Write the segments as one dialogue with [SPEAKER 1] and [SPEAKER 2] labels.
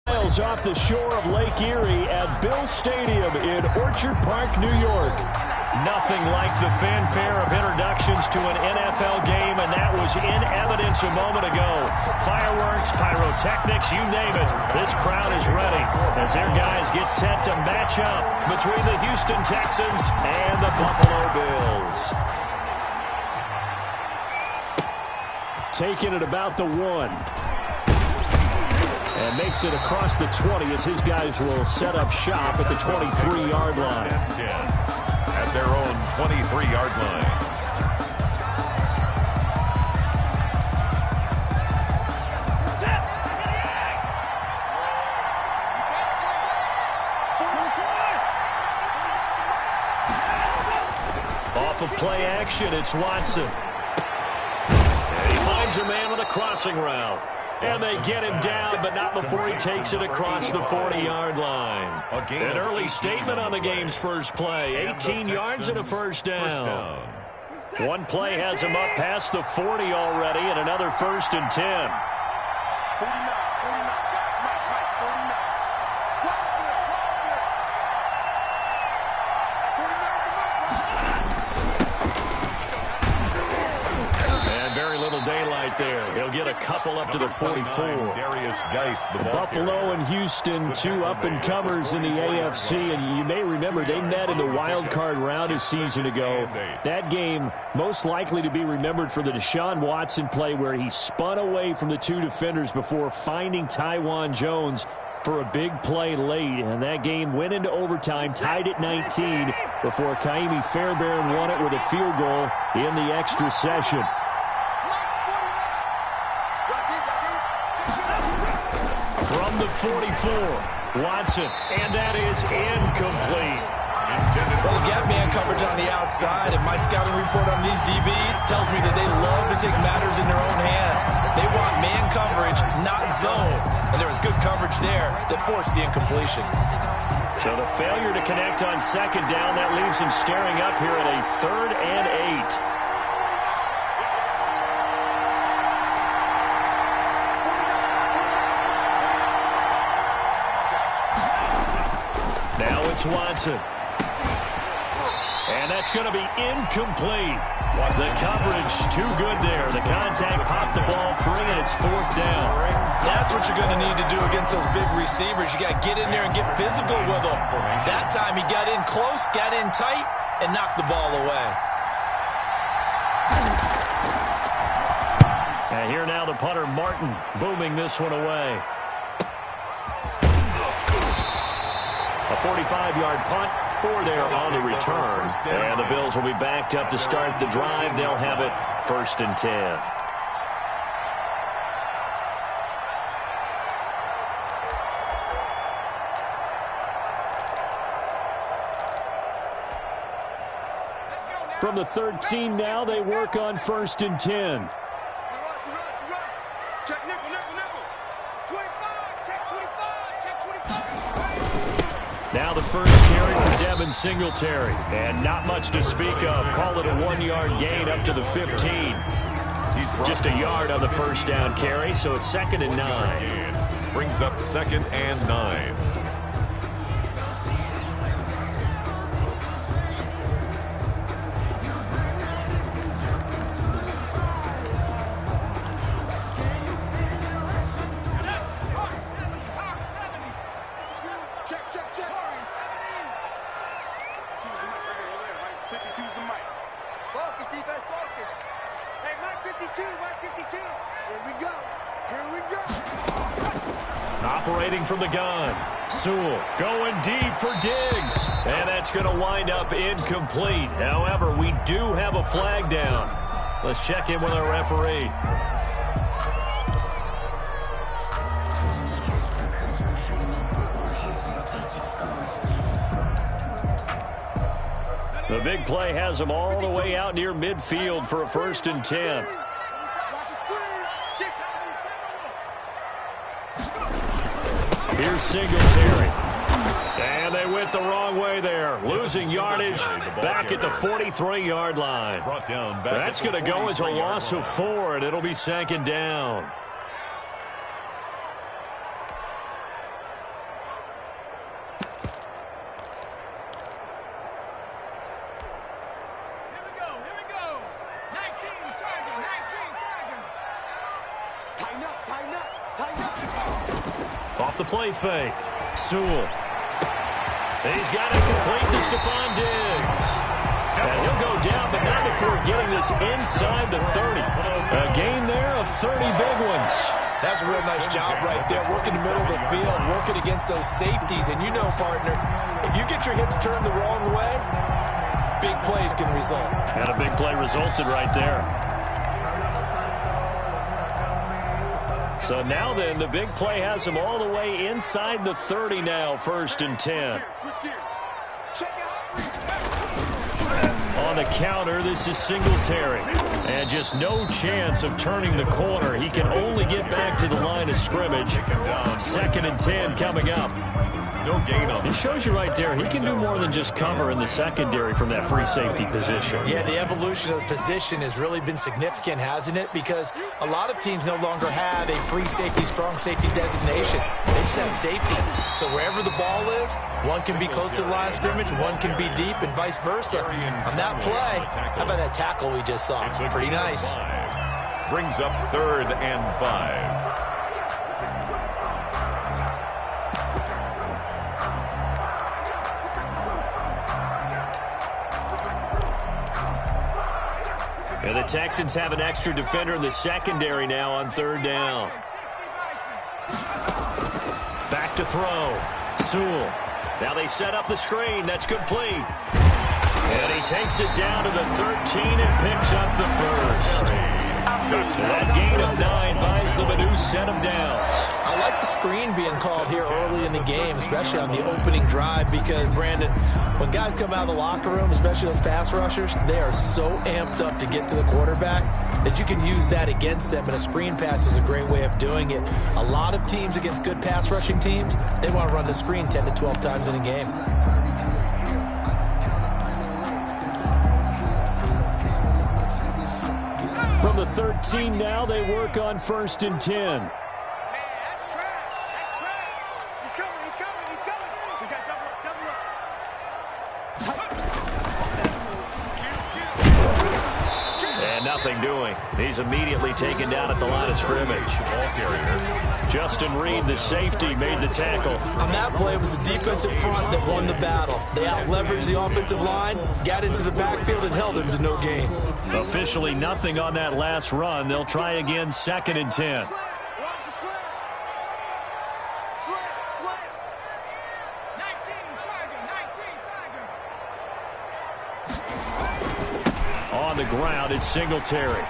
[SPEAKER 1] Miles off the shore of Lake Erie at Bill Stadium in Orchard Park, New York. Nothing like the fanfare of introductions to an NFL game, and that was in evidence a moment ago. Fireworks, pyrotechnics, you name it. This crowd is ready as their guys get set to match up between the Houston Texans and the Buffalo Bills. Taking it about the 1. And makes it across the 20 as his guys will set up shop at the 23-yard line.
[SPEAKER 2] At their own 23-yard line.
[SPEAKER 1] Off of play action, it's Watson. And he finds a man with a crossing route. And they get him down, but not before he takes it across the 40-yard line. An early statement on the game's first play. 18 yards and a first down. One play has him up past the 40 already, and another 1st and 10. There. He'll get a couple up to the 44. Buffalo and Houston, 2 up-and-comers in the AFC, and you may remember they met in the wild card round a season ago. That game most likely to be remembered for the Deshaun Watson play where he spun away from the 2 defenders before finding Tywan Jones for a big play late, and that game went into overtime, tied at 19, before Kaimi Fairbairn won it with a field goal in the extra session. From the 44, Watson, and that is incomplete.
[SPEAKER 3] Well, the gap man coverage on the outside, and my scouting report on these DBs tells me that they love to take matters in their own hands. They want man coverage, not zone. And there was good coverage there that forced the incompletion.
[SPEAKER 1] So the failure to connect on 2nd down, that leaves him staring up here at a 3rd and 8. Now it's Watson. And that's going to be incomplete. The coverage too good there. The contact popped the ball free, and it's 4th down.
[SPEAKER 3] That's what you're going to need to do against those big receivers. You got to get in there and get physical with them. That time he got in close, got in tight, and knocked the ball away.
[SPEAKER 1] And here now the punter, Martin, booming this one away. A 45-yard punt, 4 there on the return. And the Bills will be backed up to start the drive. They'll have it 1st and 10. From the 13 now, they work on 1st and 10.
[SPEAKER 4] Check nickel, nickel, nickel. 25, check 25, check 25.
[SPEAKER 1] Now the first carry for Devin Singletary. And not much to speak of. Call it a 1-yard gain up to the 15. Just a yard on the first down carry, so it's 2nd and 9.
[SPEAKER 2] Brings up 2nd and 9.
[SPEAKER 1] Operating from the gun. Sewell going deep for Diggs. And that's going to wind up incomplete. However, we do have a flag down. Let's check in with our referee. The big play has them all the way out near midfield for a 1st and 10. Here's Singletary. And they went the wrong way there. Losing yardage back at the 43-yard line. That's going to go as a loss of 4, and it'll be 2nd down. Off the play fake. Sewell. He's got it complete to Stephon Diggs. And he'll go down, but not before getting this inside the 30. A gain there of 30 big ones.
[SPEAKER 3] That's a real nice job right there, working the middle of the field, working against those safeties. And you know, partner, if you get your hips turned the wrong way, big plays can result.
[SPEAKER 1] And a big play resulted right there. So now then, the big play has him all the way inside the 30 now, 1st and 10. On the counter, this is Singletary. And just no chance of turning the corner. He can only get back to the line of scrimmage. 2nd and 10 coming up.
[SPEAKER 2] No gain on
[SPEAKER 1] it. Shows you right there, he can do more than just cover in the secondary from that free safety position.
[SPEAKER 3] Yeah, the evolution of the position has really been significant, hasn't it? Because a lot of teams no longer have a free safety, strong safety designation. They just have safeties. So wherever the ball is, one can be close to the line of scrimmage, one can be deep, and vice versa. On that play, how about that tackle we just saw? Pretty nice.
[SPEAKER 2] Brings up 3rd and 5.
[SPEAKER 1] And the Texans have an extra defender in the secondary now on 3rd down. Back to throw. Sewell. Now they set up the screen. That's complete. And he takes it down to the 13 and picks up the 1st. That gain of 9 buys them a new set of downs.
[SPEAKER 3] I like the screen being called here early in the game, especially on the opening drive, because, Brandon, when guys come out of the locker room, especially those pass rushers, they are so amped up to get to the quarterback that you can use that against them, and a screen pass is a great way of doing it. A lot of teams against good pass rushing teams, they want to run the screen 10 to 12 times in a game.
[SPEAKER 1] From the 13 now, they work on 1st and 10.
[SPEAKER 4] Man, that's trash. That's trash. He's coming. He's coming. He's coming. We got double up.
[SPEAKER 1] And nothing doing. He's immediately taken down at the line of scrimmage.
[SPEAKER 2] Ball carrier.
[SPEAKER 1] Justin Reed, the safety, made the tackle.
[SPEAKER 3] On that play, it was the defensive front that won the battle. They out-leveraged the offensive line, got into the backfield, and held him to no gain.
[SPEAKER 1] Officially nothing on that last run. They'll try again, 2nd and 10.
[SPEAKER 4] Watch the slam. Slam. 19 Tiger.
[SPEAKER 1] On the ground, it's Singletary.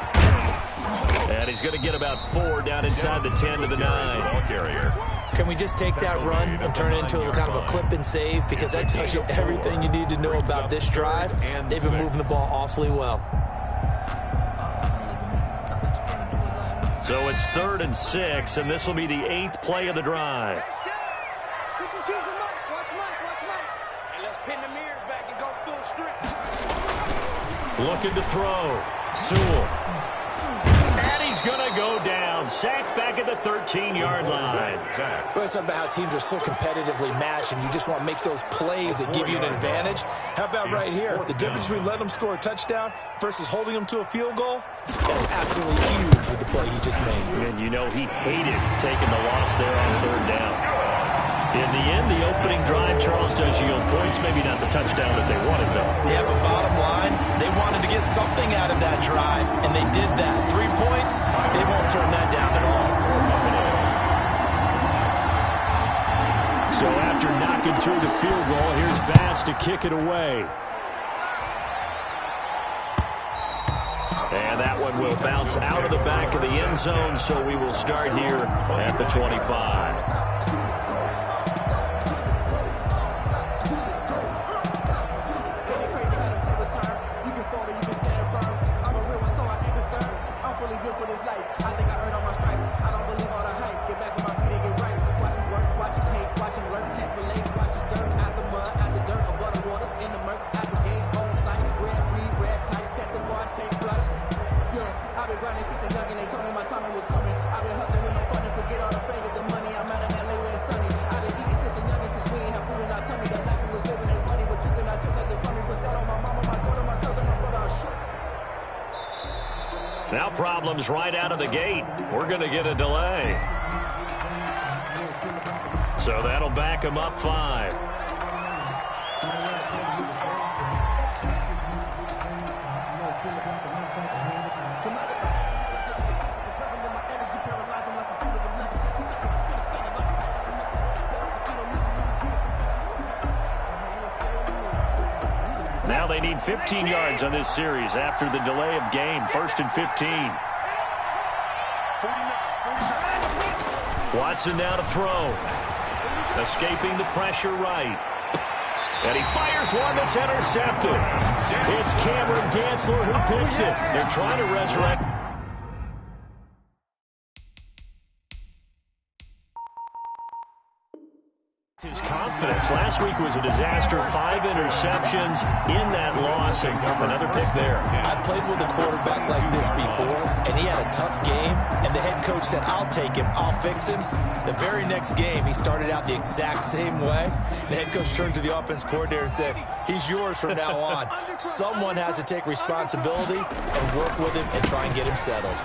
[SPEAKER 1] And he's going to get about 4 down inside the 10 to the 9.
[SPEAKER 2] Ball carrier.
[SPEAKER 3] Can we just take that run and turn it into a kind of a clip and save? Because that tells you everything you need to know about this drive. They've been moving the ball awfully well.
[SPEAKER 1] So it's 3rd and 6, and this will be the 8th play of the drive.
[SPEAKER 4] And let's pin the mirrors back and go full strength.
[SPEAKER 1] Looking to throw. Sewell. And he's going to go down. Sacked back at the 13-yard line.
[SPEAKER 3] Well, it's about how teams are so competitively matched, and you just want to make those plays that give you an advantage. How about right here? The difference between letting them score a touchdown versus holding them to a field goal? That's absolutely huge with the play he just made.
[SPEAKER 1] And you know he hated taking the loss there on 3rd down. In the end, the opening drive, Charles, does yield points. Maybe not the touchdown that they wanted, though.
[SPEAKER 3] Yeah, but bottom line, they wanted to get something out of that drive, and they did that. 3 points, they won't turn that down at all.
[SPEAKER 1] So after knocking through the field goal, here's Bass to kick it away. And that one will bounce out of the back of the end zone, so we will start here at the 25. Now problems right out of the gate. We're going to get a delay. So that'll back him up 5. Now they need 15 yards on this series after the delay of game. 1st and 15. Watson now to throw. Escaping the pressure right. And he fires one that's intercepted. It's Cameron Dantzler who picks it. They're trying to resurrect his confidence. Last week was a disaster. 5 interceptions in that loss, and another pick there.
[SPEAKER 3] I played with a quarterback like this before, and he had a tough game, and the head coach said, I'll take him, I'll fix him. The very next game, he started out the exact same way. The head coach turned to the offense coordinator and said, he's yours from now on. Someone has to take responsibility and work with him and try and get him settled.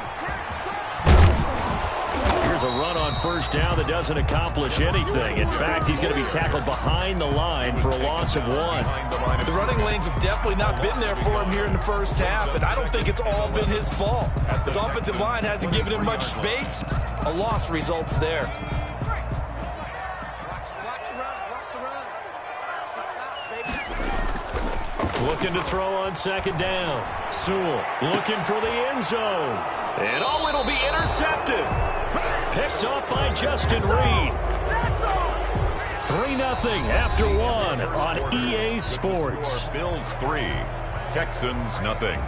[SPEAKER 1] Here's a run on 1st down that doesn't accomplish anything. In fact, he's going to be tackled behind the line for a loss of 1.
[SPEAKER 3] The running lanes have definitely not been there for him here in the first half, and I don't think it's all been his fault. His offensive line hasn't given him much space. A loss results there.
[SPEAKER 1] Looking to throw on 2nd down. Sewell looking for the end zone. And oh, it'll be intercepted. Picked up by Justin Reed. 3-0 after 1 on EA Sports.
[SPEAKER 2] Bills 3, Texans nothing.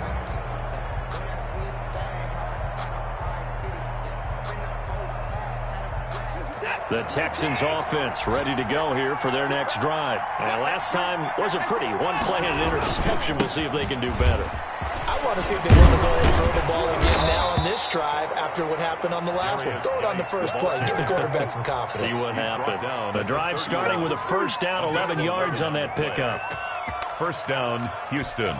[SPEAKER 1] The Texans offense ready to go here for their next drive. And last time wasn't pretty. 1 play and an interception. We'll see if they can do better.
[SPEAKER 3] I want to see if they want to go ahead and throw the ball again now on this drive after what happened on the last one. Throw it on the first play. Give the quarterback some confidence.
[SPEAKER 1] See what happens. The drive starting with a 1st down, 11 yards on that pickup.
[SPEAKER 2] 1st down, Houston.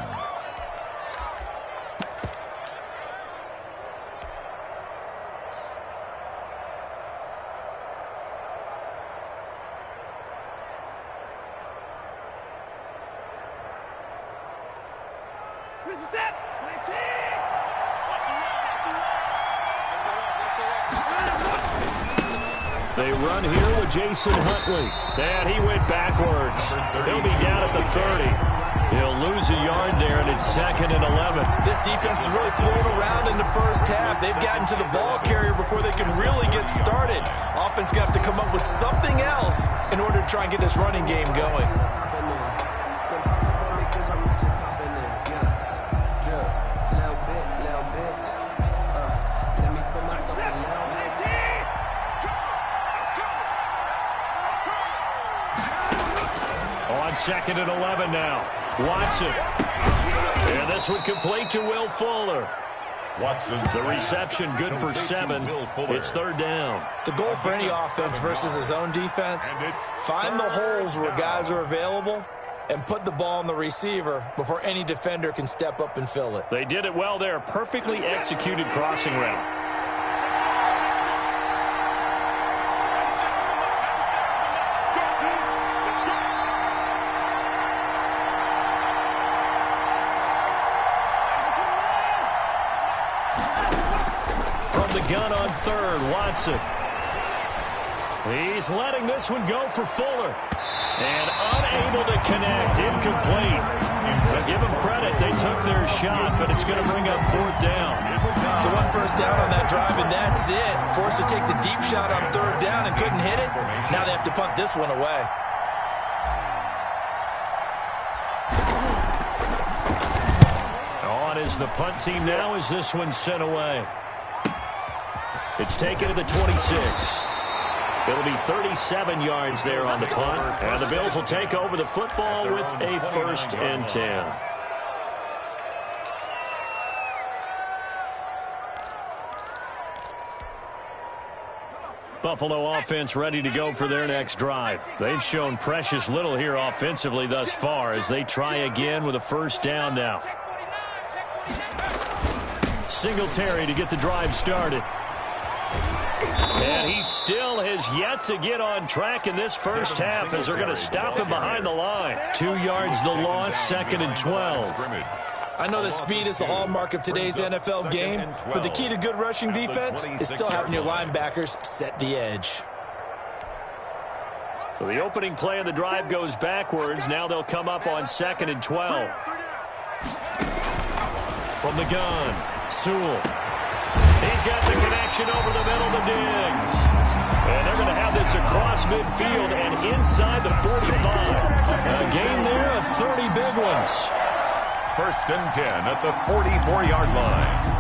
[SPEAKER 1] They run here with Jason Huntley. And he went backwards. He'll be down at the 30. He'll lose a yard there, and it's 2nd and 11.
[SPEAKER 3] This defense is really flown around in the first half. They've gotten to the ball carrier before they can really get started. Offense going to have to come up with something else in order to try and get this running game going.
[SPEAKER 1] On 2nd and 11 now. Watson. And this one complete to Will Fuller.
[SPEAKER 2] Watson's
[SPEAKER 1] the reception good for 7. It's 3rd down.
[SPEAKER 3] The goal for any offense versus his own defense, find the holes where guys are available and put the ball on the receiver before any defender can step up and fill it.
[SPEAKER 1] They did it well there. Perfectly executed crossing route. Gun on 3rd, Watson. He's letting this one go for Fuller. And unable to connect, incomplete. But give them credit, they took their shot, but it's going to bring up 4th down.
[SPEAKER 3] So 1 first down on that drive, and that's it. Forced to take the deep shot on 3rd down and couldn't hit it. Now they have to punt this one away.
[SPEAKER 1] On is the punt team now as this one's sent away. It's taken to the 26. It'll be 37 yards there on the punt. And the Bills will take over the football with a 1st and 10. Buffalo offense ready to go for their next drive. They've shown precious little here offensively thus far as they try again with a 1st down now. Singletary to get the drive started. And he still has yet to get on track in this first half as they're going to stop him behind the line. 2 yards the loss, 2nd and 12.
[SPEAKER 3] I know that speed is the hallmark of today's NFL game, but the key to good rushing defense is still having your linebackers set the edge.
[SPEAKER 1] So the opening play of the drive goes backwards. Now they'll come up on 2nd and 12. From the gun, Sewell. He's got the connection over the middle to Diggs. And they're going to have this across midfield and inside the 45. A gain there of 30 big ones.
[SPEAKER 2] 1st and 10 at the 44-yard line.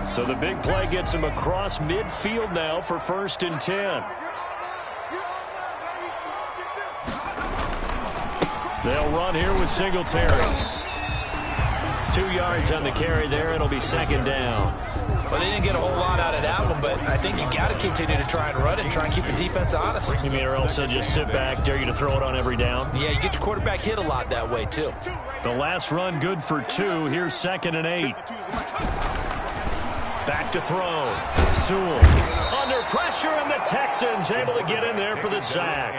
[SPEAKER 1] So the big play gets him across midfield now for 1st and 10. They'll run here with Singletary. 2 yards on the carry there. It'll be 2nd down.
[SPEAKER 3] Well, they didn't get a whole lot out of that one, but I think you got to continue to try and run and try and keep the defense honest.
[SPEAKER 1] You mean or else they'll just sit back, dare you to throw it on every down?
[SPEAKER 3] Yeah, you get your quarterback hit a lot that way, too.
[SPEAKER 1] The last run good for 2. Here's 2nd and 8. Back to throw. Sewell under pressure, and the Texans able to get in there for the sack.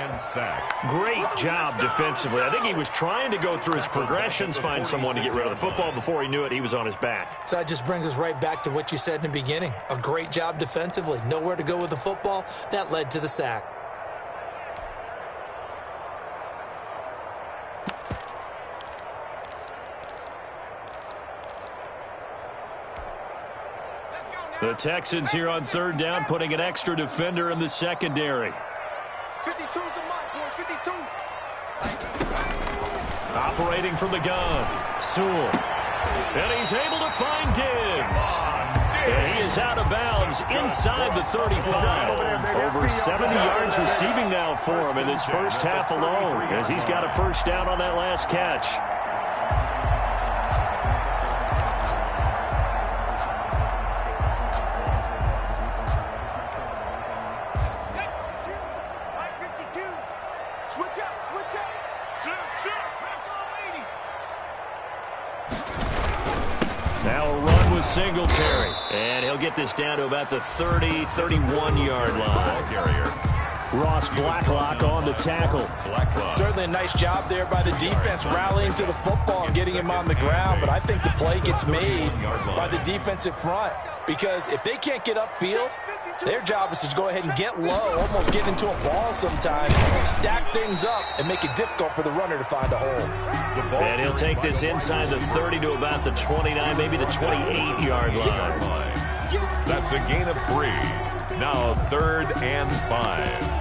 [SPEAKER 1] Great job defensively. I think he was trying to go through his progressions, find someone to get rid of the football. Before he knew it, he was on his back.
[SPEAKER 3] So that just brings us right back to what you said in the beginning. A great job defensively. Nowhere to go with the football. That led to the sack.
[SPEAKER 1] The Texans here on 3rd down, putting an extra defender in the secondary.
[SPEAKER 4] 52's the mark, boy. 52.
[SPEAKER 1] Operating from the gun, Sewell. And he's able to find Diggs. And he is out of bounds inside the 35. Over 70 yards receiving now for him in this first half alone, as he's got a 1st down on that last catch. Now a run with Singletary. And he'll get this down to about the 30, 31-yard line. Ross Blacklock on the tackle.
[SPEAKER 3] Certainly a nice job there by the defense rallying to the football and getting him on the ground, but I think the play gets made by the defensive front, because if they can't get upfield, their job is to go ahead and get low, almost get into a ball sometimes, stack things up, and make it difficult for the runner to find a hole.
[SPEAKER 1] And he'll take this inside the 30 to about the 29, maybe the 28-yard line.
[SPEAKER 2] That's a gain of 3. Now 3rd and 5.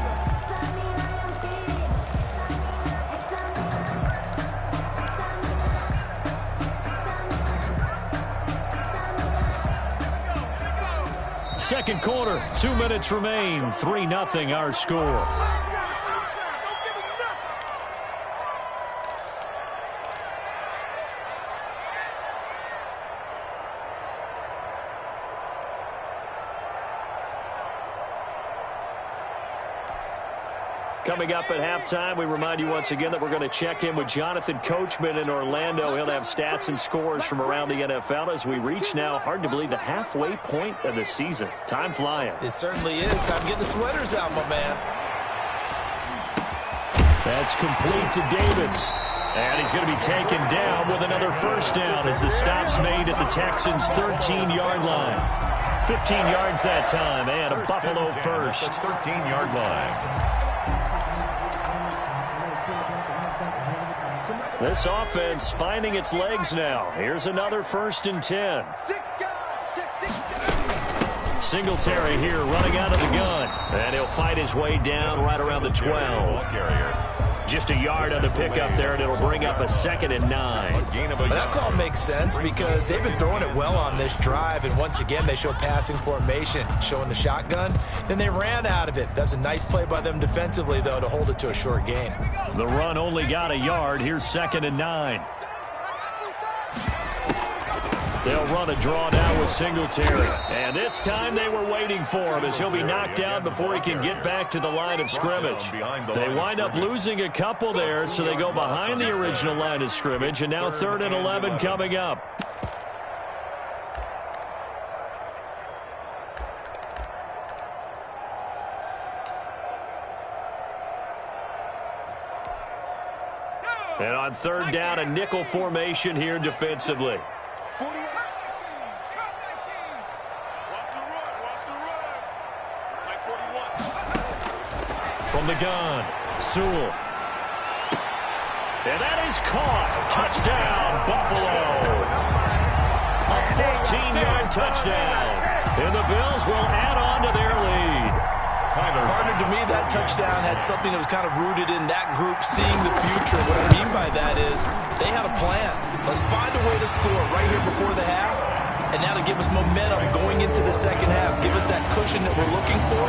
[SPEAKER 1] Second quarter, 2 minutes remain. 3-0 our score. Coming up at halftime, we remind you once again that we're going to check in with Jonathan Coachman in Orlando. He'll have stats and scores from around the NFL as we reach now, hard to believe, the halfway point of the season. Time flying.
[SPEAKER 3] It certainly is. Time to get the sweaters out, my man.
[SPEAKER 1] That's complete to Davis. And he's going to be taken down with another 1st down as the stop's made at the Texans' 13-yard line. 15 yards that time, and a Buffalo 1st.
[SPEAKER 2] 13-yard line.
[SPEAKER 1] This offense finding its legs now. Here's another 1st and 10. Singletary here running out of the gun. And he'll fight his way down right around the 12. Just a yard on the pickup there, and it'll bring up a 2nd and 9.
[SPEAKER 3] But that call makes sense because they've been throwing it well on this drive, and once again they show passing formation, showing the shotgun. Then they ran out of it. That's a nice play by them defensively, though, to hold it to a short gain.
[SPEAKER 1] The run only got a yard. Here's 2nd and 9. They'll run a draw now with Singletary. And this time they were waiting for him as he'll be knocked down before he can get back to the line of scrimmage. They wind up losing a couple there, so they go behind the original line of scrimmage, and now 3rd and 11 coming up. And on 3rd down, a nickel formation here defensively. From the gun, Sewell. And that is caught. Touchdown, Buffalo. A 14-yard touchdown. And the Bills will add on to their lead.
[SPEAKER 3] Partner, to me, that touchdown had something that was kind of rooted in that group seeing the future. What I mean by that is they had a plan. Let's find a way to score right here before the half. And now to give us momentum going into the second half, give us that cushion that we're looking for.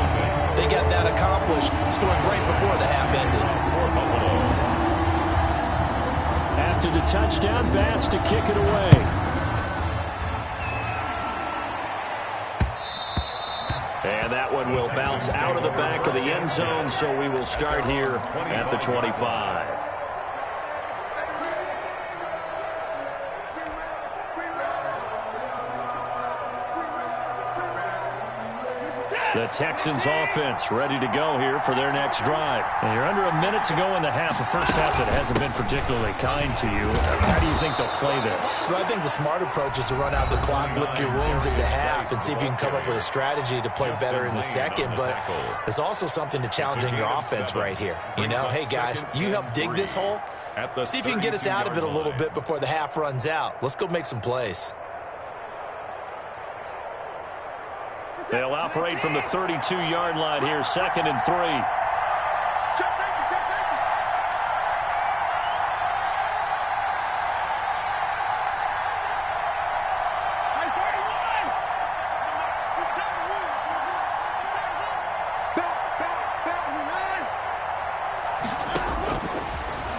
[SPEAKER 3] They got that accomplished, scoring right before the half ended.
[SPEAKER 1] After the touchdown, Bass to kick it away. And that one will bounce out of the back of the end zone, so we will start here at the 25. The Texans offense ready to go here for their next drive. And you're under a minute to go in the half. The first half that hasn't been particularly kind to you. How do you think they'll play this?
[SPEAKER 3] Well, I think the smart approach is to run out the clock, lick your wounds in the half, and see if you can come up with a strategy to play better in the second. But there's also something to challenging your offense right here. You know, hey, guys, you help dig this hole. See if you can get us out of it a little bit before the half runs out. Let's go make some plays.
[SPEAKER 1] They'll operate from the 32-yard line here, 2nd and 3.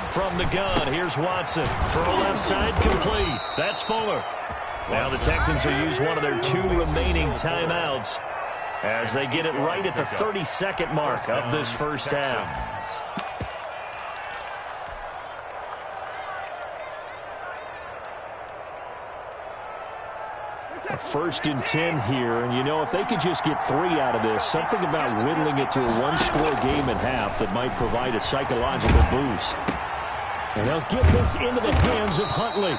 [SPEAKER 1] From the gun, here's Watson. Throw left side, complete. That's Fuller. Now the Texans will use one of their 2 remaining timeouts as they get it right at the 30-second mark of this first half. A 1st and 10 here, and you know, if they could just get 3 out of this, something about whittling it to a 1-score game at half that might provide a psychological boost. And they'll get this into the hands of Huntley.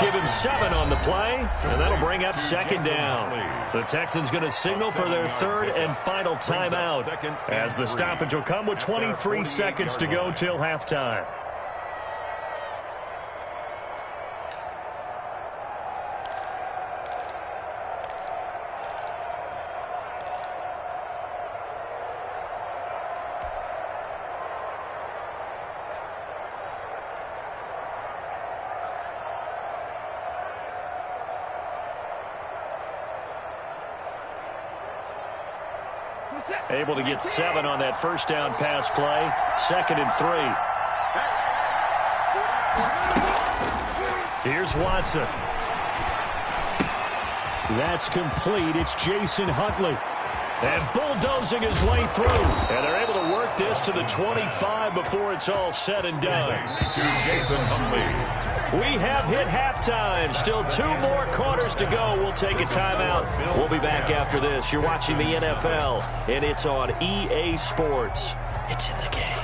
[SPEAKER 1] Give him 7 on the play, and that'll bring up 2nd down. The Texans going to signal for their 3rd and final timeout as the stoppage will come with 23 seconds to go till halftime. Able to get 7 on that first down pass play. 2nd and 3. Here's Watson. That's complete. It's Jason Huntley. And bulldozing his way through. And they're able to work this to the 25 before it's all said and done.
[SPEAKER 2] To Jason Huntley.
[SPEAKER 1] We have hit halftime. Still 2 more quarters to go. We'll take a timeout. We'll be back after this. You're watching the NFL, and it's on EA Sports. It's in the game.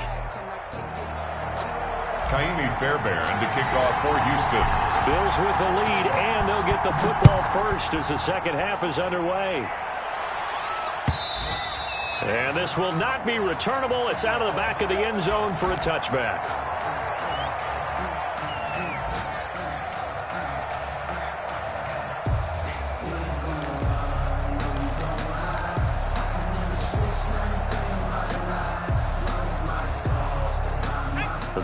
[SPEAKER 2] Kaimi Fairbairn to kick off for Houston.
[SPEAKER 1] Bills with the lead, and they'll get the football first as the second half is underway. And this will not be returnable. It's out of the back of the end zone for a touchback.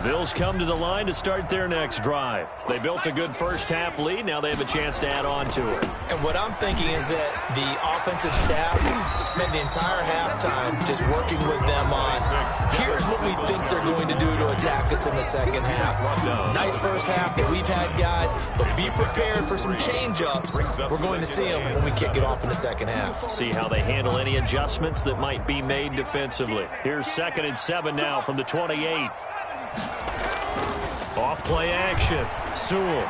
[SPEAKER 1] Bills come to the line to start their next drive. They built a good first-half lead. Now they have a chance to add on to it.
[SPEAKER 3] And what I'm thinking is that the offensive staff spent the entire halftime just working with them on, here's what we think they're going to do to attack us in the second half. Nice first half that we've had, guys, but be prepared for some change-ups. We're going to see them when we kick it off in the second half.
[SPEAKER 1] See how they handle any adjustments that might be made defensively. Here's 2nd and 7 now from the 28. Off-play action. Sewell.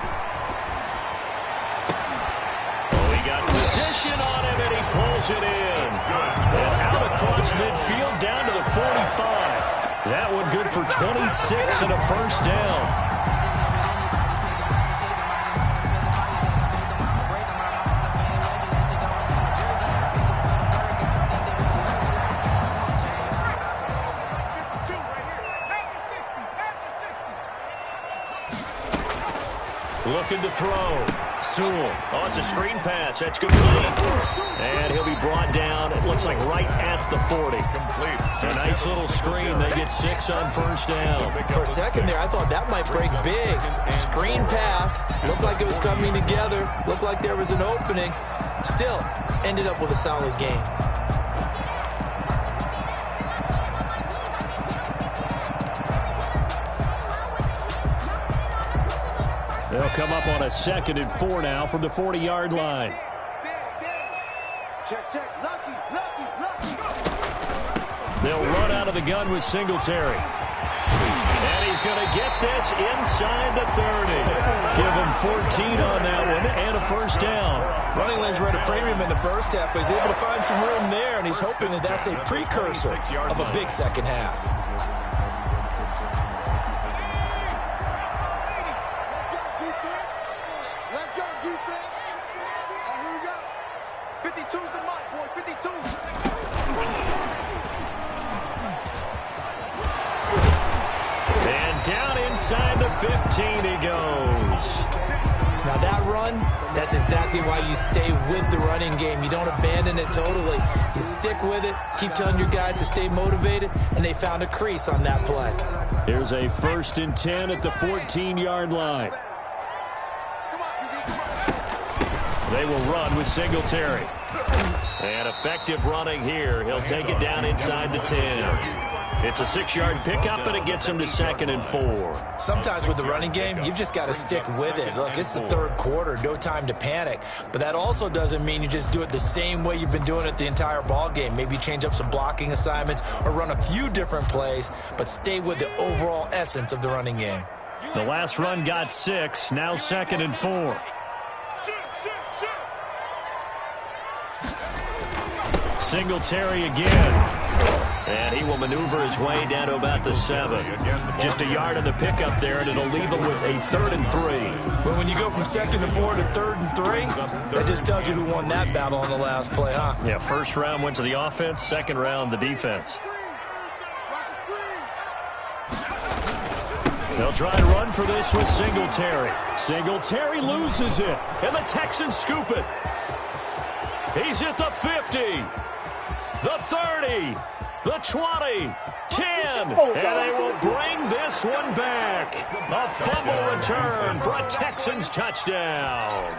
[SPEAKER 1] Oh, he got position on him, and he pulls it in. And out across midfield down to the 45. That one good for 26 and a first down. Looking to throw. Sewell. Oh, it's a screen pass. That's complete. And he'll be brought down, it looks like right at the 40. Complete. A nice little screen. They get 6 on first down.
[SPEAKER 3] For a second there, I thought that might break big. Screen pass. Looked like it was coming together. Looked like there was an opening. Still, ended up with a solid game.
[SPEAKER 1] They'll come up on a 2nd and 4 now from the 40-yard line.
[SPEAKER 4] Check, check. Lucky, lucky, lucky.
[SPEAKER 1] They'll run out of the gun with Singletary. And he's going to get this inside the 30. Give him 14 on that one and a first down.
[SPEAKER 3] Running lanes were at a premium in the first half, but he's able to find some room there, and he's hoping that that's a precursor of a big second half.
[SPEAKER 1] Inside the 15 he goes.
[SPEAKER 3] Now that run, that's exactly why you stay with the running game. You don't abandon it totally. You stick with it, keep telling your guys to stay motivated, and they found a crease on that play.
[SPEAKER 1] Here's a 1st and 10 at the 14-yard line. They will run with Singletary. And effective running here. He'll take it down inside the 10. It's a 6-yard pickup, and it gets him to 2nd and 4.
[SPEAKER 3] Sometimes with the running game, you've just got to stick with it. Look, it's the third quarter, no time to panic. But that also doesn't mean you just do it the same way you've been doing it the entire ball game. Maybe change up some blocking assignments or run a few different plays, but stay with the overall essence of the running game.
[SPEAKER 1] The last run got 6, now 2nd and 4. Singletary again. And he will maneuver his way down to about the 7. Just a yard on the pickup there, and it'll leave him with a 3rd and 3.
[SPEAKER 3] But when you go from 2nd and 4 to 3rd and 3, that just tells you who won that battle on the last play, huh?
[SPEAKER 1] Yeah, first round went to the offense, second round the defense. They'll try to run for this with Singletary. Singletary loses it, and the Texans scoop it. He's at the 50, the 30, the 20, 10, and they will bring this one back. A fumble return for a Texans touchdown.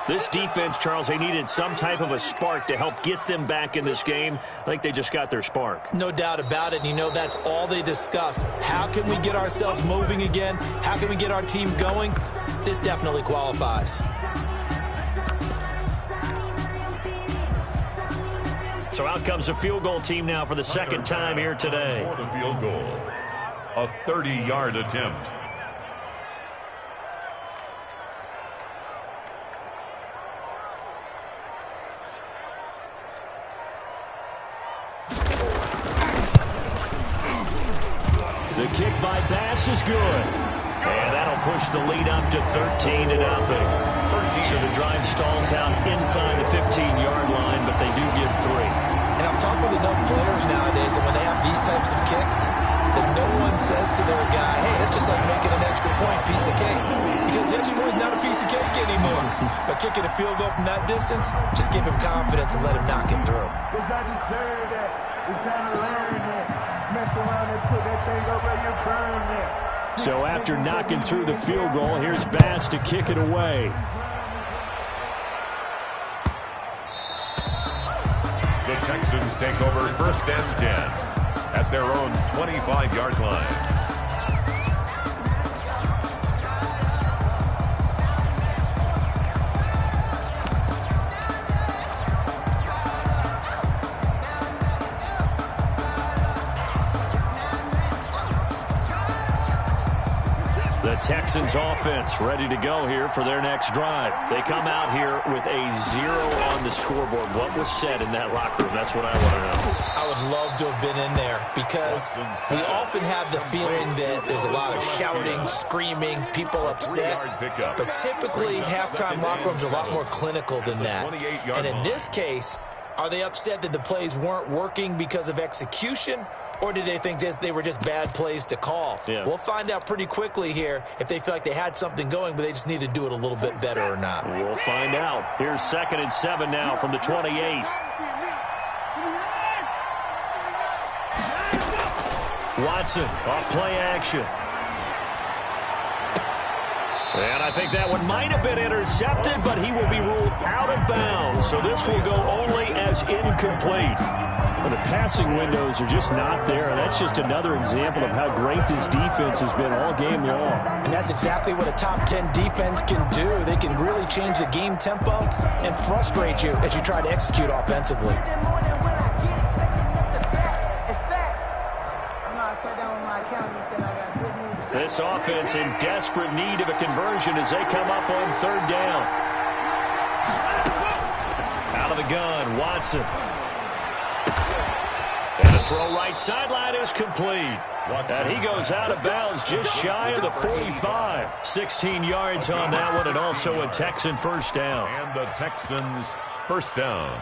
[SPEAKER 1] This defense, Charles, they needed some type of a spark to help get them back in this game. I think they just got their spark.
[SPEAKER 3] No doubt about it. And you know, that's all they discussed. How can we get ourselves moving again? How can we get our team going? This definitely qualifies.
[SPEAKER 1] So out comes a field goal team now for the second time here today.
[SPEAKER 2] For the field goal, a 30-yard attempt.
[SPEAKER 1] The kick by Bass is good. And that'll push the lead up to 13-0. So the drive stalls out inside the 15-yard line, but they do give 3.
[SPEAKER 3] And I've talked with enough players nowadays that when they have these types of kicks, that no one says to their guy, hey, that's just like making an extra point, piece of cake. Because the extra point is not a piece of cake anymore. But kicking a field goal from that distance, just give him confidence and let him knock it through.
[SPEAKER 5] Does not deserve that. It's time to learn that.
[SPEAKER 1] So after knocking through the field goal, here's Bass to kick it away.
[SPEAKER 2] The Texans take over 1st and 10 at their own 25-yard line.
[SPEAKER 1] The Texans offense ready to go here for their next drive. They come out here with a 0 on the scoreboard. What was said in that locker room? That's what I want to know.
[SPEAKER 3] I would love to have been in there because we often have the feeling that there's a lot of shouting, screaming, people upset. But typically, halftime locker rooms are a lot more clinical than that. And in this case, are they upset that the plays weren't working because of execution? Or did they think they were just bad plays to call?
[SPEAKER 1] Yeah.
[SPEAKER 3] We'll find out pretty quickly here if they feel like they had something going, but they just need to do it a little bit better or not.
[SPEAKER 1] We'll find out. Here's 2nd and 7 now from the 28. Watson off play action. And I think that one might have been intercepted, but he will be ruled out of bounds. So this will go only as incomplete. Well, the passing windows are just not there. And that's just another example of how great this defense has been all game long.
[SPEAKER 3] And that's exactly what a top 10 defense can do. They can really change the game tempo and frustrate you as you try to execute offensively.
[SPEAKER 1] This offense in desperate need of a conversion as they come up on 3rd down. Out of the gun, Watson. And the throw right sideline is complete. And he goes out of bounds just shy of the 45. 16 yards on that one, and also a Texan 1st down.
[SPEAKER 2] And the Texans 1st down.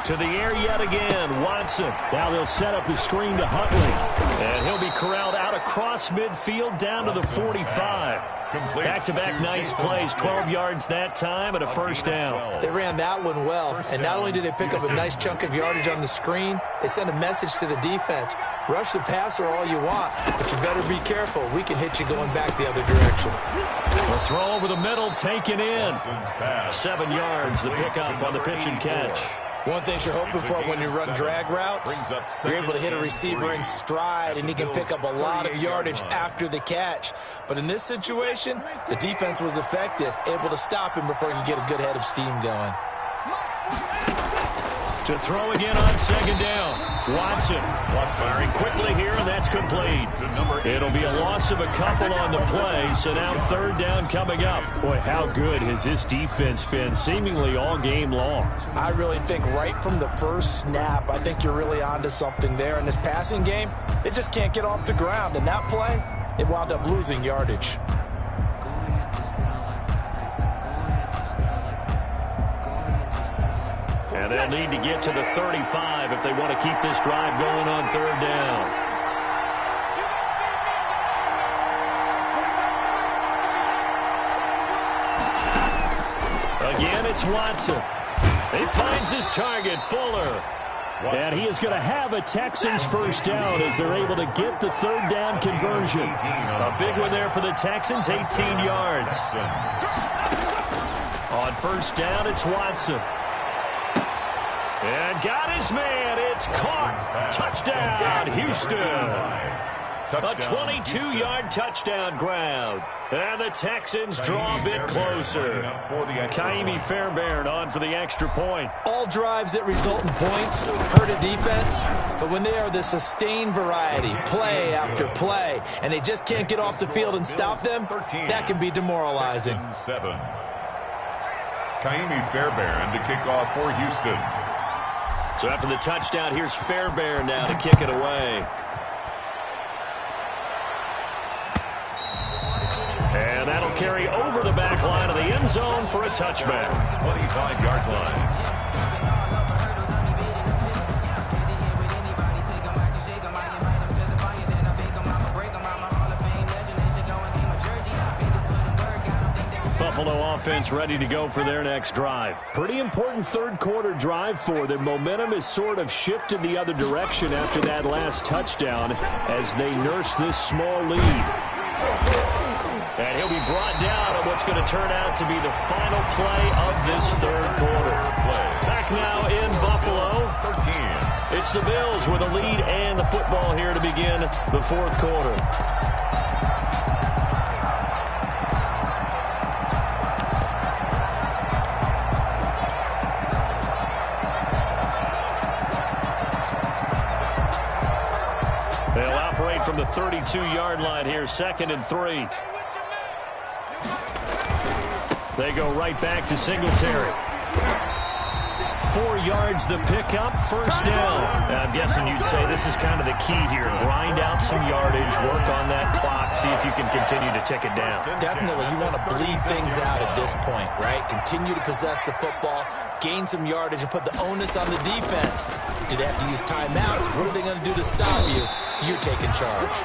[SPEAKER 1] To the air yet again, Watson. Now they'll set up the screen to Huntley. And he'll be corralled out across midfield down to the 45. Back-to-back nice plays, 12 yards that time and a 1st down.
[SPEAKER 3] They ran that one well, and not only did they pick up a nice chunk of yardage on the screen, they sent a message to the defense. Rush the passer all you want, but you better be careful. We can hit you going back the other direction.
[SPEAKER 1] A throw over the middle, taken in. 7 yards, the pickup on the pitch and catch.
[SPEAKER 3] One thing you're hoping for when you run drag routes, you're able to hit a receiver in stride, and he can pick up a lot of yardage after the catch. But in this situation, the defense was effective, able to stop him before he could get a good head of steam going.
[SPEAKER 1] To throw again on 2nd down. Watson firing quickly here, and that's complete. It'll be a loss of a couple on the play, so now 3rd down coming up. Boy, how good has this defense been seemingly all game long?
[SPEAKER 3] I really think right from the first snap, I think you're really onto something there. In this passing game, they just can't get off the ground. And that play, it wound up losing yardage.
[SPEAKER 1] And they'll need to get to the 35 if they want to keep this drive going on 3rd down. Again, it's Watson. He finds his target, Fuller. And he is going to have a Texans 1st down as they're able to get the 3rd down conversion. A big one there for the Texans, 18 yards. On 1st down, it's Watson. And got his man. It's caught. Touchdown, Houston. A 22-yard touchdown grab. And the Texans draw a bit closer. Kaimi Fairbairn on for the extra point.
[SPEAKER 3] All drives that result in points hurt a defense, but when they are the sustained variety, play after play, and they just can't get off the field and stop them, that can be demoralizing.
[SPEAKER 2] Kaimi Fairbairn to kick off for Houston.
[SPEAKER 1] So after the touchdown, here's Fairbairn now to kick it away. And that'll carry over the back line of the end zone for a touchback.
[SPEAKER 2] 25-yard line.
[SPEAKER 1] offense ready to go for their next drive. Pretty important third quarter drive for them. Momentum is sort of shifted the other direction after that last touchdown as they nurse this small lead. And he'll be brought down on what's going to turn out to be the final play of this third quarter. Back now in Buffalo.
[SPEAKER 2] 13.
[SPEAKER 1] It's the Bills with a lead and the football here to begin the fourth quarter. They'll operate from the 32-yard line here, 2nd and 3. They go right back to Singletary. 4 yards the pickup, first down. Now, I'm guessing you'd say this is kind of the key here. Grind out some yardage, work on that clock, see if you can continue to tick it down.
[SPEAKER 3] Definitely, you want to bleed things out at this point, right? Continue to possess the football, gain some yardage, and put the onus on the defense. Do they have to use timeouts? What are they going to do to stop you? You're taking charge.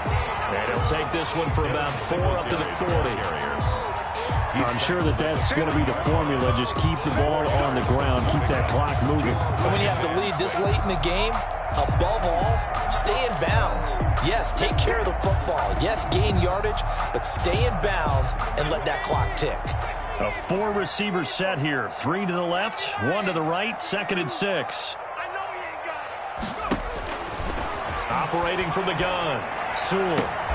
[SPEAKER 1] And he'll take this one for about 4 up to the 40. I'm sure that's going to be the formula. Just keep the ball on the ground. Keep that clock moving.
[SPEAKER 3] And when you have the lead this late in the game, above all, stay in bounds. Yes, take care of the football. Yes, gain yardage, but stay in bounds and let that clock tick.
[SPEAKER 1] A 4-receiver set here. 3 to the left, 1 to the right, 2nd and 6. Operating from the gun. Sewell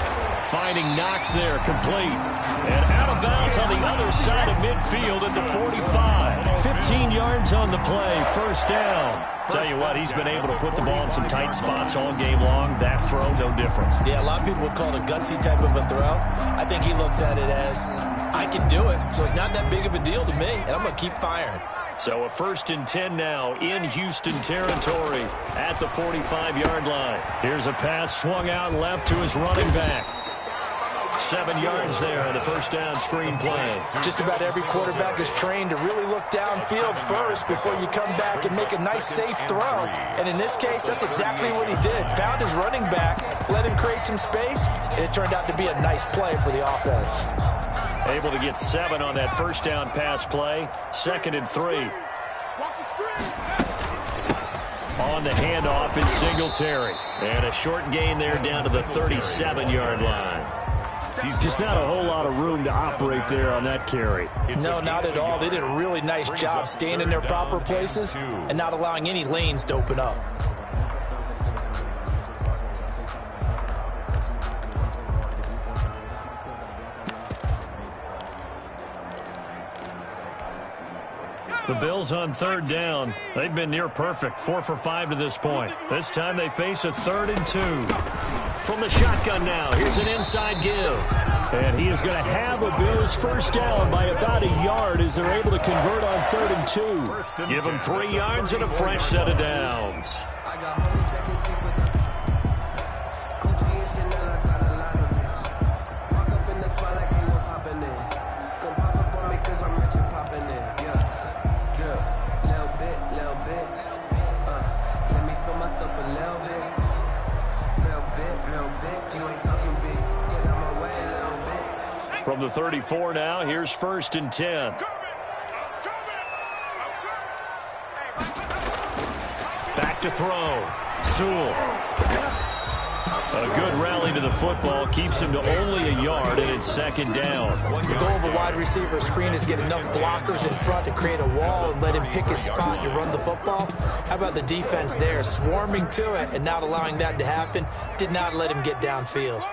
[SPEAKER 1] finding Knox there, complete. And out of bounds on the other side of midfield at the 45. 15 yards on the play, first down. Tell you what, he's been able to put the ball in some tight spots all game long. That throw, no different.
[SPEAKER 3] Yeah, a lot of people would call it a gutsy type of a throw. I think he looks at it as, I can do it, so it's not that big of a deal to me, and I'm going to keep firing.
[SPEAKER 1] So a 1st and 10 now in Houston territory at the 45-yard line. Here's a pass swung out left to his running back. 7 yards there on the first down screen play.
[SPEAKER 3] Just about every quarterback is trained to really look downfield first before you come back and make a nice, safe throw. And in this case, that's exactly what he did. Found his running back, let him create some space, and it turned out to be a nice play for the offense.
[SPEAKER 1] Able to get 7 on that first down pass play. 2nd and 3. On the handoff is Singletary. And a short gain there down to the 37-yard line. Just not a whole lot of room to operate there on that carry.
[SPEAKER 3] No, not at all. They did a really nice job staying in their proper places and not allowing any lanes to open up.
[SPEAKER 1] The Bills on 3rd down. They've been near perfect, 4 for 5 to this point. This time they face a 3rd and 2. From the shotgun now, here's an inside give. And he is going to have a Bills first down by about a yard as they're able to convert on 3rd and 2. Give them 3 yards and a fresh set of downs. From the 34 now, here's 1st and 10. Back to throw. Sewell. A good rally to the football keeps him to only a yard, and it's 2nd down.
[SPEAKER 3] The goal of a wide receiver screen is get enough blockers in front to create a wall and let him pick his spot to run the football. How about the defense there, swarming to it and not allowing that to happen? Did not let him get downfield.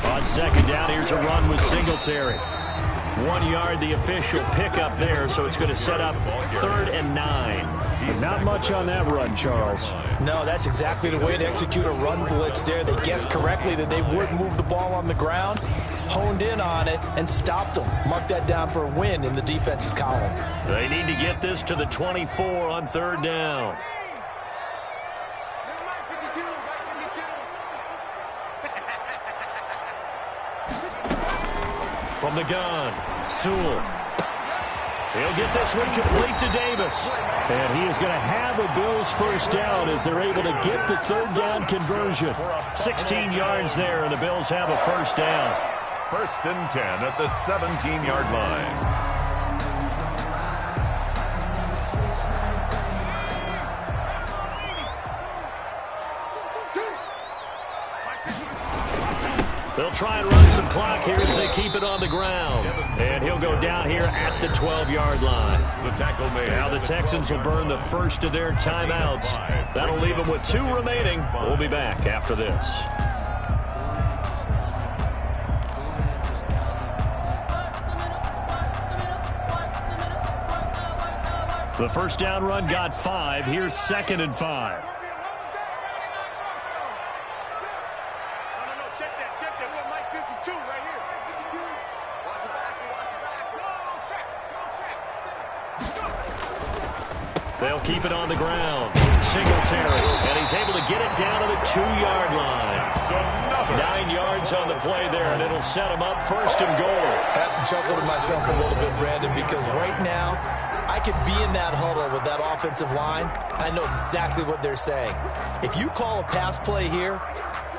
[SPEAKER 1] On 2nd down, here's a run with Singletary. 1 yard, the official pickup there, so it's going to set up 3rd and 9. Not much on that run, Charles.
[SPEAKER 3] No, that's exactly the way to execute a run blitz there. They guessed correctly that they would move the ball on the ground, honed in on it, and stopped them. Mark that down for a win in the defense's column.
[SPEAKER 1] They need to get this to the 24 on 3rd down. From the gun, Sewell. He'll get this one complete to Davis. And he is going to have a Bills first down as they're able to get the 3rd down conversion. 16 yards there, and the Bills have a first down.
[SPEAKER 2] First and 10 at the 17-yard line.
[SPEAKER 1] They'll try and run some clock here as they keep it on the ground. And he'll go down here at the 12-yard line.
[SPEAKER 2] The tackle made.
[SPEAKER 1] Now the Texans will burn the first of their timeouts. That'll leave them with 2 remaining. We'll be back after this. The first down run got 5. Here's 2nd and 5. They'll keep it on the ground. Singletary, and he's able to get it down to the 2-yard line. 9 yards on the play there, and it'll set him up first and goal.
[SPEAKER 3] I have to chuckle to myself a little bit, Brandon, because right now I could be in that huddle with that offensive line, and I know exactly what they're saying. If you call a pass play here,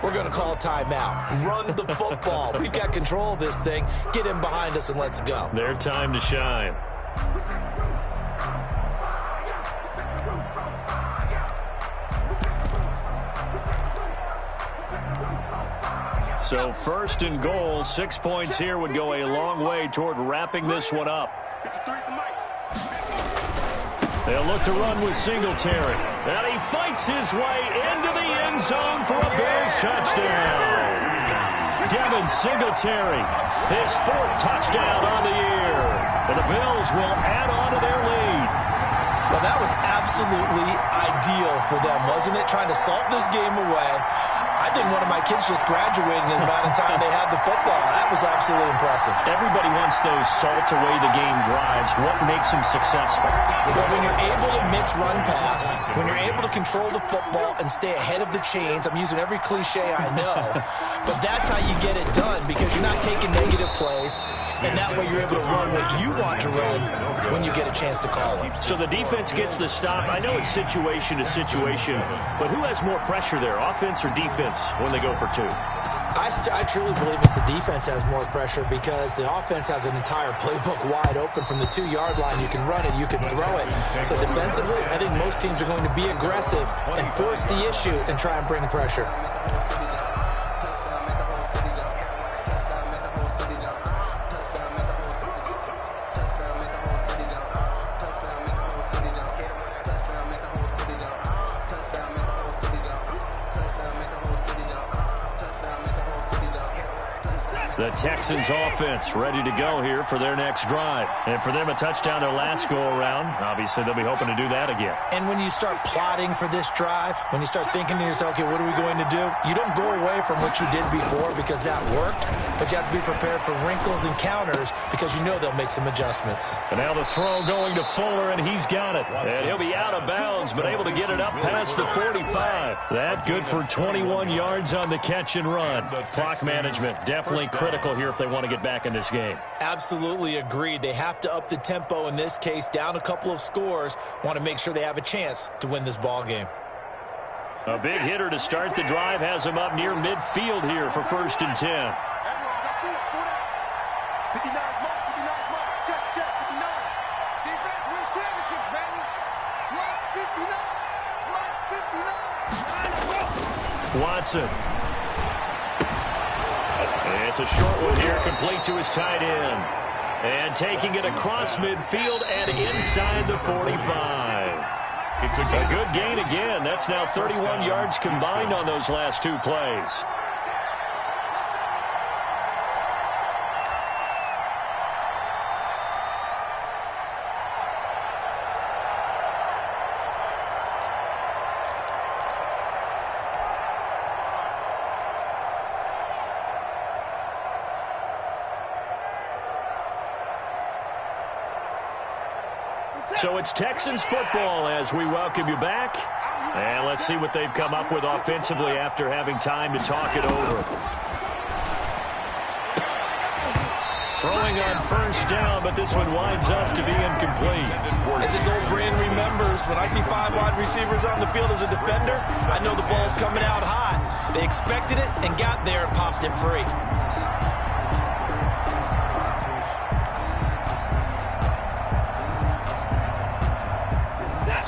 [SPEAKER 3] we're going to call a timeout. Run the football. We've got control of this thing. Get in behind us and let's go.
[SPEAKER 1] Their time to shine. So first and goal, 6 points here would go a long way toward wrapping this one up. They'll look to run with Singletary. And he fights his way into the end zone for a Bills touchdown. Devin Singletary, his 4th touchdown on the year. And the Bills will add on to their lead.
[SPEAKER 3] Well, that was absolutely ideal for them, wasn't it? Trying to salt this game away. I think one of my kids just graduated in the amount of time they had the football. That was absolutely impressive.
[SPEAKER 1] Everybody wants those salt-away-the-game drives. What makes them successful?
[SPEAKER 3] Well, when you're able to mix run-pass, when you're able to control the football and stay ahead of the chains, I'm using every cliche I know, but that's how you get it done because you're not taking negative plays, and that way you're able to run what you want to run when you get a chance to call it.
[SPEAKER 1] So the defense gets the stop. I know it's situation to situation, but who has more pressure there, offense or defense, when they go for 2?
[SPEAKER 3] I truly believe it's the defense has more pressure because the offense has an entire playbook wide open from the 2-yard line. You can run it, you can throw it. So defensively, I think most teams are going to be aggressive and force the issue and try and bring pressure.
[SPEAKER 1] The Texans offense ready to go here for their next drive. And for them, a touchdown their last go-around. Obviously, they'll be hoping to do that again.
[SPEAKER 3] And when you start plotting for this drive, when you start thinking to yourself, okay, what are we going to do? You don't go away from what you did before because that worked, but you have to be prepared for wrinkles and counters because you know they'll make some adjustments.
[SPEAKER 1] And now the throw going to Fuller, and he's got it. And he'll be out of bounds, but able to get it up past the 45. That good for 21 yards on the catch and run. Clock management definitely critical here if they want to get back in this game.
[SPEAKER 3] Absolutely agreed. They have to up the tempo in this case, down a couple of scores, want to make sure they have a chance to win this ball game.
[SPEAKER 1] A big hitter to start the drive has him up near midfield here for first and 10. Watson. It's a short one here, complete to his tight end. And taking it across midfield and inside the 45. It's a good gain again. That's now 31 yards combined on those last 2 plays. So it's Texans football as we welcome you back. And let's see what they've come up with offensively after having time to talk it over. Throwing on first down, but this one winds up to be incomplete.
[SPEAKER 3] As his old brain remembers, when I see 5 wide receivers on the field as a defender, I know the ball's coming out high. They expected it and got there and popped it free.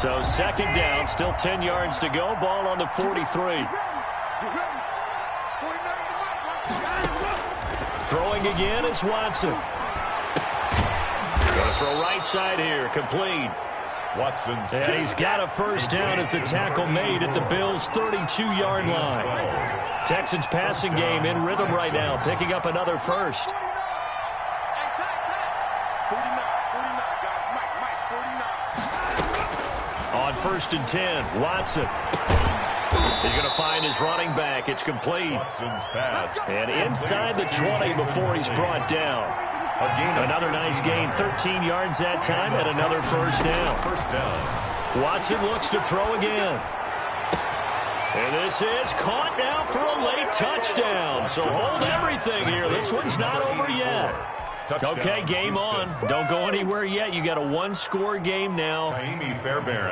[SPEAKER 1] So second down, still 10 yards to go. Ball on the 43. Throwing again is Watson. Going to throw right side here, complete.
[SPEAKER 2] Watson's
[SPEAKER 1] and he's got a first down as the tackle made at the Bills' 32-yard line. Texans passing game in rhythm right now, picking up another first.
[SPEAKER 4] 49, guys. Mike, 49.
[SPEAKER 1] On 1st and 10, Watson. He's going to find his running back. It's complete.
[SPEAKER 2] Watson's pass.
[SPEAKER 1] And inside the 20 before he's brought down. Another nice gain, 13 yards that time, and another first down. Watson looks to throw again. And this is caught now for a late touchdown. So hold everything here. This one's not over yet. Okay, game on. Don't go anywhere yet. You got a one-score game now.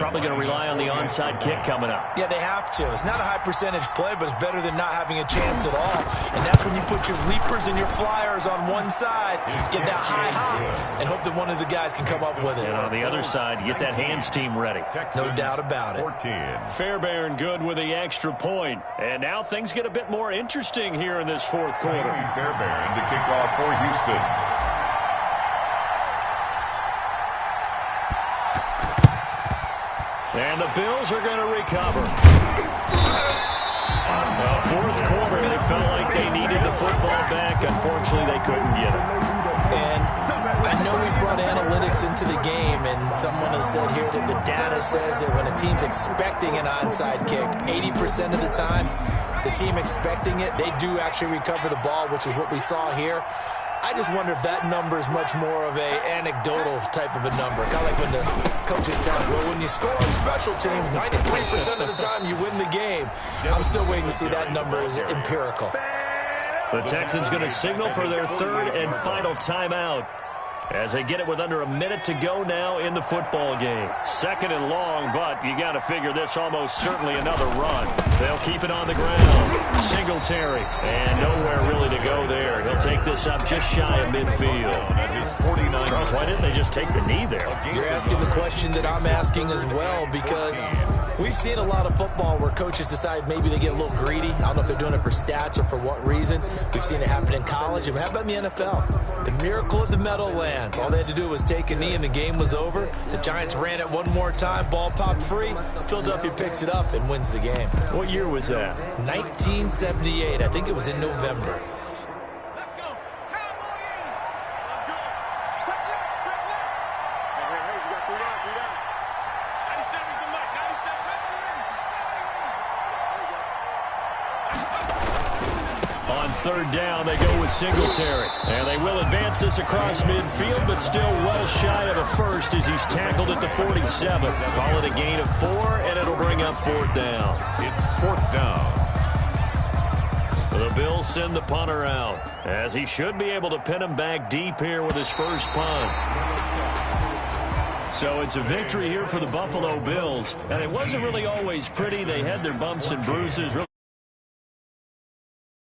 [SPEAKER 1] Probably going to rely on the onside kick coming up.
[SPEAKER 3] Yeah, they have to. It's not a high-percentage play, but it's better than not having a chance at all. And that's when you put your leapers and your flyers on one side, get that high hop, and hope that one of the guys can come up with it.
[SPEAKER 1] And on the other side, you get that hands team ready.
[SPEAKER 3] No doubt about it.
[SPEAKER 2] 14.
[SPEAKER 1] Fairbairn good with the extra point. And now things get a bit more interesting here in this fourth quarter.
[SPEAKER 2] Fairbairn to kick off for Houston.
[SPEAKER 1] And the Bills are going to recover. Fourth quarter, they felt like they needed the football back. Unfortunately, they couldn't get it.
[SPEAKER 3] And I know we brought analytics into the game, and someone has said here that the data says that when a team's expecting an onside kick, 80% of the time, the team expecting it, they do actually recover the ball, which is what we saw here. I just wonder if that number is much more of a anecdotal type of a number. Kind of like when the coaches tell us, well, when you score on special teams, 93% of the time you win the game. I'm still waiting to see that number is empirical.
[SPEAKER 1] The Texans going to signal for their third and final timeout as they get it with under a minute to go now in the football game. Second and long, but you got to figure this almost certainly another run. They'll keep it on the ground. Singletary, and nowhere really to go there. He'll take this up just shy of midfield. Charles, why didn't they just take the knee there?
[SPEAKER 3] You're asking the question that I'm asking as well, because we've seen a lot of football where coaches decide maybe they get a little greedy. I don't know if they're doing it for stats or for what reason. We've seen it happen in college, and how about in the NFL? The miracle of the Meadowlands. All they had to do was take a knee, and the game was over. The Giants ran it one more time. Ball popped free. Philadelphia picks it up and wins the game.
[SPEAKER 1] What year was that?
[SPEAKER 3] 1978. I think it was in November.
[SPEAKER 4] Let's go. Cowboy in. Let's go. Check left. Hey, we got 3 down. 97's the mic. 97.
[SPEAKER 1] On third down, they go with Singletary. And they will advance this across midfield, but still well shy of a first as he's tackled at the 47. Call it a gain of 4, and it'll bring up fourth down.
[SPEAKER 2] It's fourth down.
[SPEAKER 1] The Bills send the punter out, as he should be able to pin him back deep here with his first punt. So it's a victory here for the Buffalo Bills, and it wasn't really always pretty. They had their bumps and bruises.